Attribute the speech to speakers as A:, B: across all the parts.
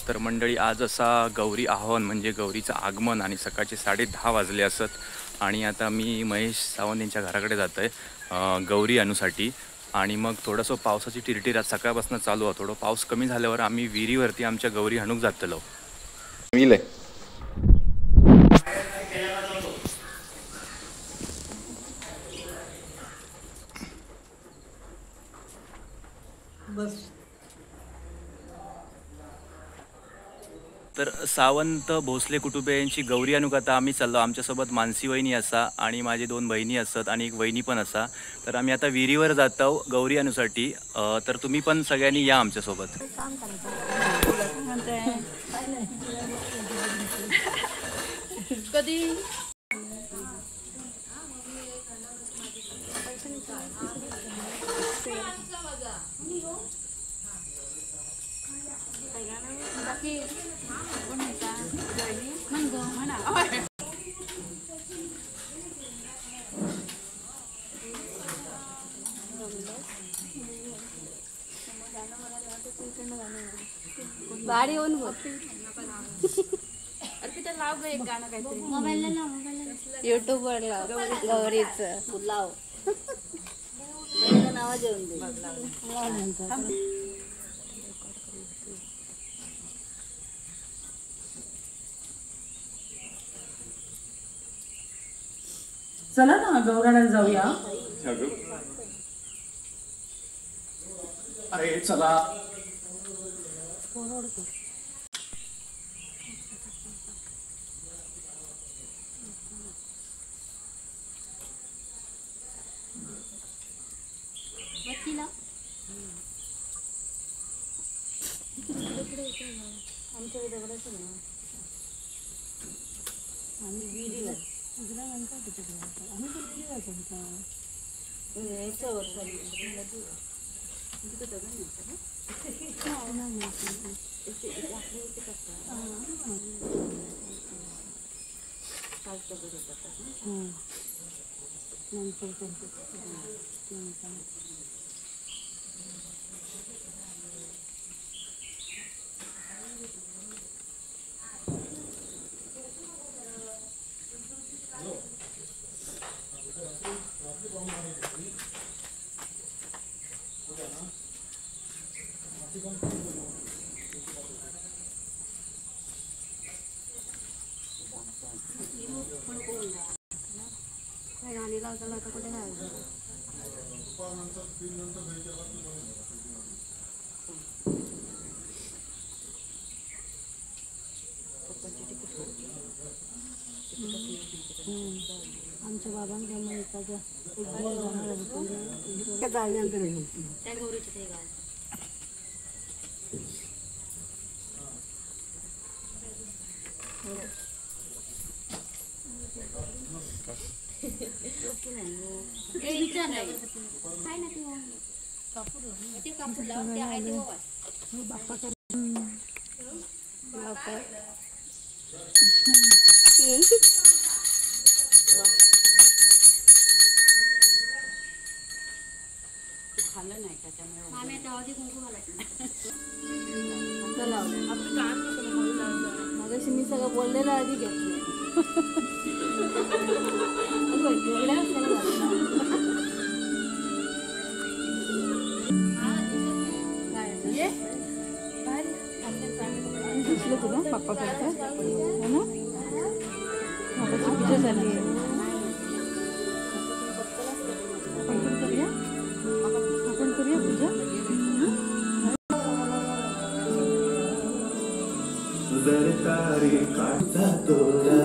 A: तर मंडळी आज असा गौरी आवाहन म्हणजे गौरीचं आगमन आणि सकाळचे 10:30 वाजले असत आणि आता मी महेश सावंत यांच्या घराकडे जातो आहे गौरी आणूसाठी. आणि मग थोडंसं पावसाची टिरटिर आज सकाळपासून चालू आहे. थोडं पाऊस कमी झाल्यावर आम्ही विहिरीवरती आमच्या गौरी आणूक जातलो. तर सावंत भोसले कुटुंबियांची गौरी आणूक आता आम्ही चाललो. आमच्यासोबत मानसी वहिनी असा आणि माझे 2 बहिणी असतात आणि एक वहिनी पण असा. तर आम्ही आता विहिरीवर जातो गौरी आणूसाठी. तर तुम्ही पण सगळ्यांनी या आमच्यासोबत.
B: कधी गाडी येऊन लाव एक गाणं काहीतरी युट्यूब वर लाव गौरीचं लाव नाव जेवून दे.
C: चला ना गौराण्याला जाऊया. अरे चला.
D: आमच्या बाबांकडे मगाशी मी सगळं बोललेलं आधी घेतलं. दिसलं तुला पप्पा करता है ना. मगाशी पूजा झाली आहे. आपण पण करूया. आपण करूया पूजा.
E: जरतारी काढता तोरा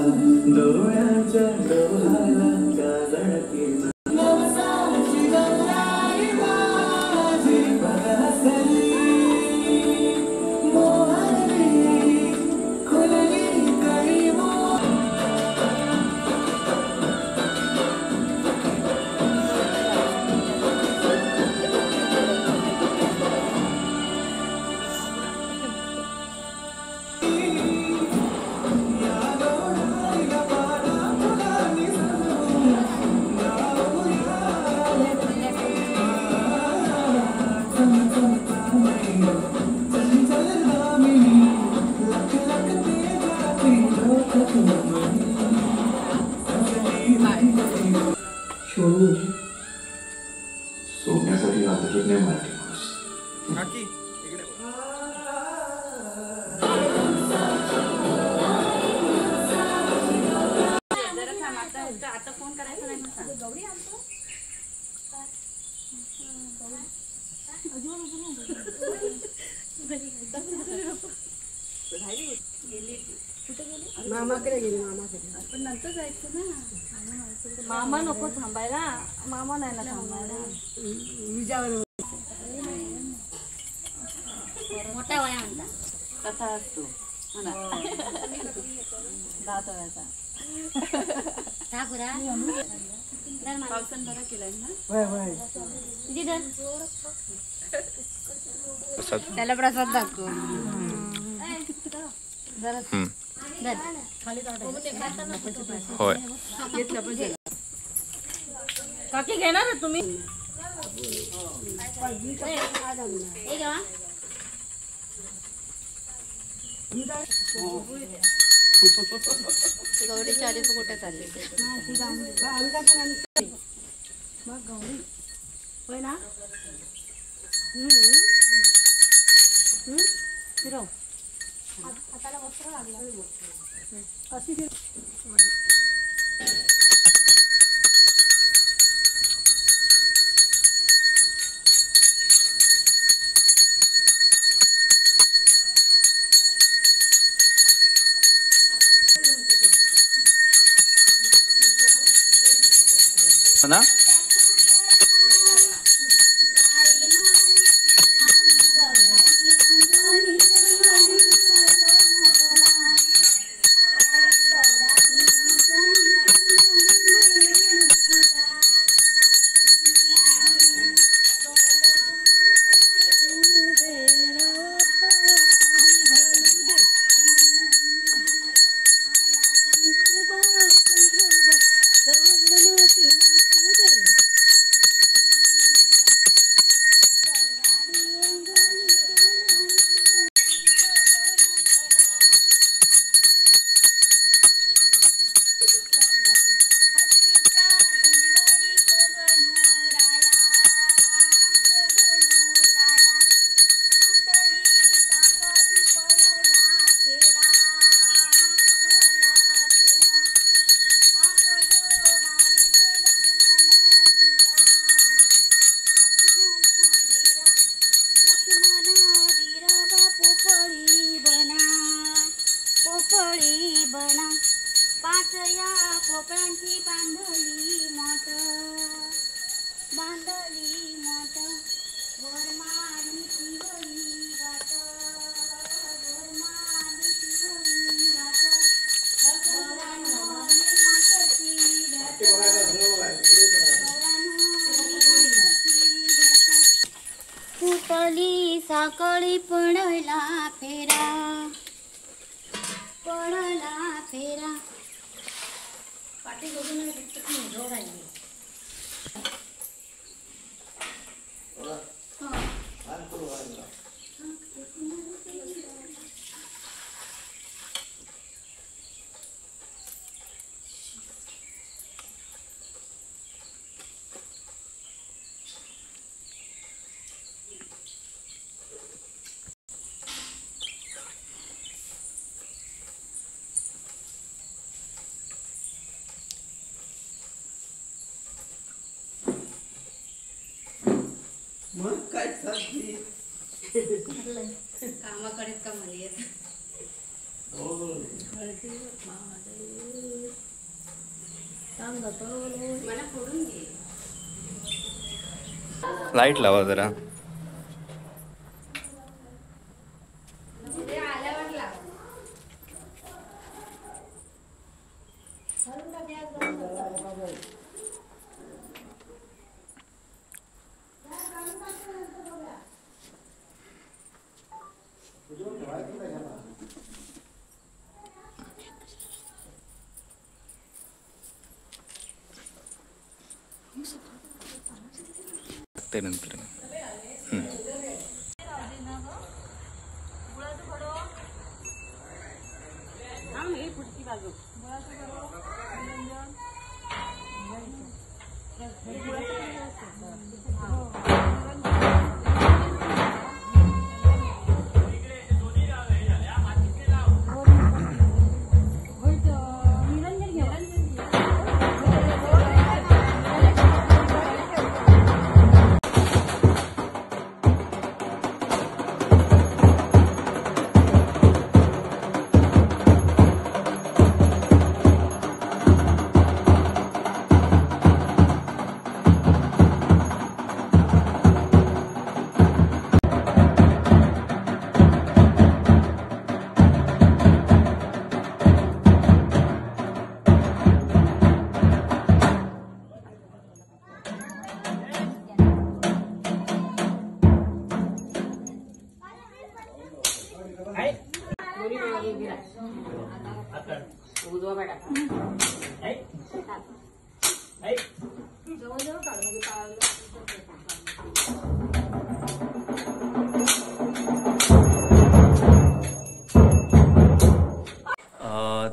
E: डोळ्याच्या डोळ्याला काजळती नवसाची गौराई माझी बहसली मोहनी खुलली कळी सोडण्यासाठी आदरच नाही मराठी माणूस.
B: मामाकडे गेली. मामाकडे आपण नंतर जायचं ना. मामा नको थांबायला. मामा नाही ना थांबायला. विजावर मोठा वया म्हणता कथा असतो म्हणा. दातव्याचा पावसान बरा केलाय ना. त्याला प्रसाद दाखव जरा.
A: होय.
B: काकी घेणार तुम्ही. गौरी चारी तू कुठे चालली. गौरी होय ना. फिरव हाताला वस्त्र लागलं अशी.
A: ना
B: पोपळी बना पाच या पोपळांची बांधली मोठ वरमानीची वळी गाठ वरमानीची वळी गाठ फुटली साखळी पडला फेरा पाठी बघून झोप आली.
E: मग काय चालली
B: कामाकडे का म्हणे मला फोडून घे.
A: लाईट लावा जरा.
B: आल्यावर लाव.
A: ते नंतर
B: पुढची बाजू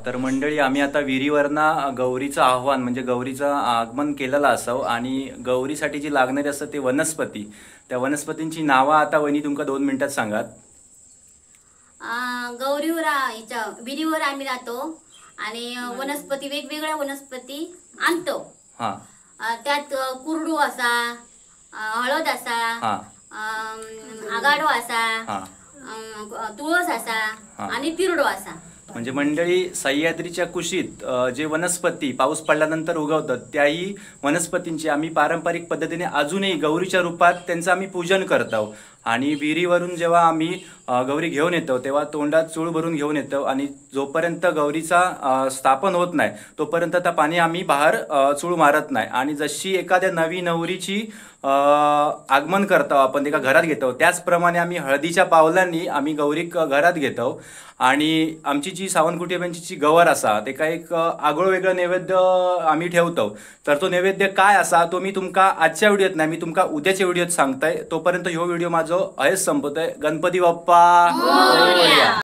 A: तर मंडळी आम्ही आता विहिरीवरनं गौरीचं आव्हान म्हणजे गौरीचं आगमन केलेलं असावं आणि गौरीसाठी जी लागणारी असतं ते वनस्पती त्या वनस्पतींची नावं आता वहिनी तुमका 2 मिनिटात सांगात.
D: गौरीवर ह्याच्या विहिरीवर आम्ही राहतो आणि वनस्पती वेगवेगळ्या वनस्पती आणतो.
A: हां
D: त्यात कुरडू असा, हळद असा,
A: हां
D: आगाडो असा,
A: हां
D: तुळस असा आणि तिरडो असा.
A: म्हणजे मंडळी सह्याद्रीच्या कुशीत जे वनस्पती पाऊस पडल्यानंतर उगवतात त्याही वनस्पतींची आम्ही पारंपरिक पद्धतीने अजूनही गौरीच्या रूपात त्यांचं आम्ही पूजन करतो. आणि विहिरीवरून जेव्हा आम्ही गौरी घेऊन येतो तेव्हा तोंडात चूळ भरून घेऊन येतो आणि जोपर्यंत गौरीचा स्थापन होत नाही तोपर्यंत त्या पाणी आम्ही बाहेर चूळ मारत नाही. आणि जशी एखाद्या नवी नवरीची आगमन करतो आपण एका घरात घेतो त्याचप्रमाणे आम्ही हळदीच्या पावलांनी आम्ही गौरी घरात घेतो. आणि आमची जी सावंतकुटी जी गवर असा ते काय एक आगळं वेगळं नैवेद्य आम्ही ठेवतो. तर तो नैवेद्य काय असा तो मी तुमका आजच्या व्हिडिओत नाही मी तुमका उद्याच्या व्हिडिओत सांगताय. तोपर्यंत ह्यो व्हिडिओ माझो अहेच संपतोय. गणपती बाप्पा.